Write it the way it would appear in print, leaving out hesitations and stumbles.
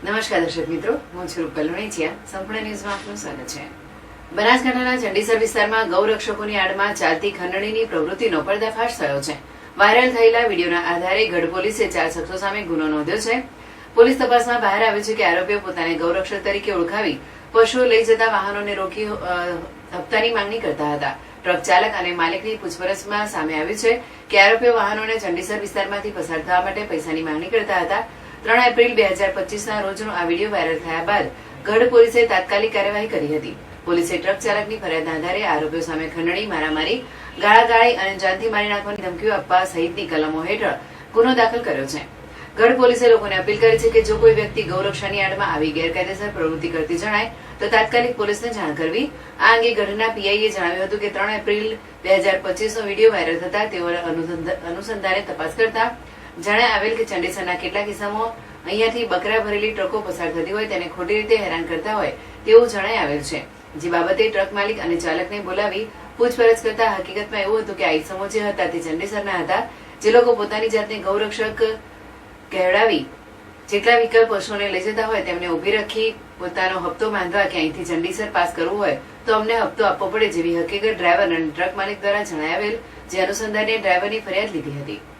નમસ્કાર દર્શક મિત્રો, હું છું રૂપલ લુણીચિયા. સંપૂર્ણ ન્યૂઝમાં આપનું સ્વાગત છે. બનાસકાંઠાના ચંડીસર વિસ્તારમાં ગૌરક્ષકોની આડમાં ચાલતી ખંડણીની પ્રવૃત્તિનો પર્દાફાશ થયો છે. વાયરલ થયેલા વિડીયોના આધારે ગઢ પોલીસે 4 શખ્સો સામે ગુનો નોંધ્યો છે. પોલીસ તપાસમાં બહાર આવ્યું છે કે આરોપીઓ પોતાને ગૌરક્ષક તરીકે ઓળખાવી પશુઓ લઈ જતા વાહનોને રોકી હપ્તાની માંગણી કરતા હતા. ટ્રક ચાલક અને માલિકની પૂછપરછમાં સામે આવ્યું છે કે આરોપીઓ વાહનોને ચંડીસર વિસ્તારમાંથી પસાર થવા માટે પૈસાની માંગણી કરતા હતા. 3 એપ્રિલ 2025ના રોજનો આ વિડીયો વાયરલ થયા બાદ ગઢ પોલીસે તાત્કાલિક કાર્યવાહી કરી હતી. પોલીસે ટ્રક ચાલકની ફરિયાદના આધારે આરોપીઓ સામે ખંડણી, મારામારી, ગાળાગાળી અને જાનથી મારી નાખવાની ધમકીઓ આપવા સહિતની કલમો હેઠળ ગુનો દાખલ કર્યો છે. ગઢ પોલીસે લોકોને અપીલ કરી છે કે જો કોઈ વ્યક્તિ ગૌરક્ષાની આડમાં આવી ગેરકાયદેસર પ્રવૃત્તિ કરતી જણાય તો તાત્કાલિક પોલીસને જાણ કરવી. આ અંગે ગઢના પીઆઈએ જણાવ્યું હતું કે 3 એપ્રિલ 2025નો વિડીયો વાયરલ થતા તેઓએ અનુસંધાને તપાસ કરતા જાણે આવેલ કે ચંડીસરના કેટલાક ઇસમો અહીંયાથી બકરા ભરેલી ટ્રકો પસાર થતી હોય તેને ખોટી રીતે હેરાન કરતા હોય તેવું જણાઈ આવેલ છે. જે બાબતે ટ્રક માલિક અને ચાલકને બોલાવી પૂછપરછ કરતા હકીકતમાં એવું હતું કે આ ઇસમો જે હતા તે ચંડીસરના હતા, જે લોકો પોતાની જાતને ગૌરક્ષક કહેવડાવી જેટલા વિકલ્પ પશુઓને લઈ જતા હોય તેમને ઉભી રાખી પોતાનો હપ્તો બાંધવા કે અહીંથી ચંડીસર પાસ કરવું હોય તો અમને હપ્તો આપવો પડે જેવી હકીકત ડ્રાઈવર અને ટ્રક માલિક દ્વારા જણાવેલ, જે અનુસંધાને ડ્રાઈવરની ફરિયાદ લીધી હતી.